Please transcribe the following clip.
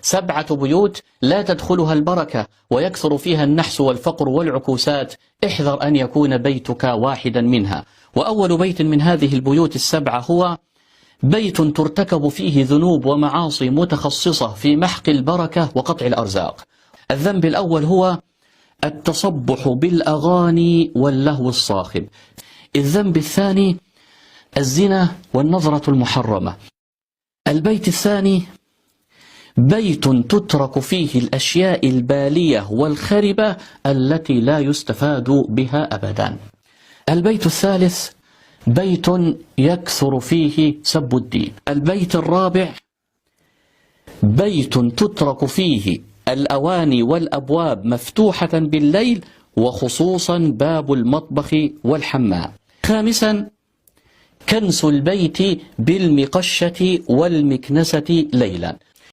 7 بيوت لا تدخلها البركة ويكثر فيها النحس والفقر والعكوسات، احذر أن يكون بيتك واحدا منها. وأول بيت من هذه البيوت ال7 هو بيت ترتكب فيه ذنوب ومعاصي متخصصة في محق البركة وقطع الأرزاق. الذنب الأول هو التصبح بالأغاني واللهو الصاخب. الذنب الثاني الزنا والنظرة المحرمة. البيت الثاني بيت تترك فيه الأشياء البالية والخربة التي لا يستفاد بها أبدا. البيت الثالث بيت يكثر فيه سب الدين. البيت الرابع بيت تترك فيه الأواني والأبواب مفتوحة بالليل وخصوصا باب المطبخ والحمام. خامسا كنس البيت بالمقشة والمكنسة ليلا.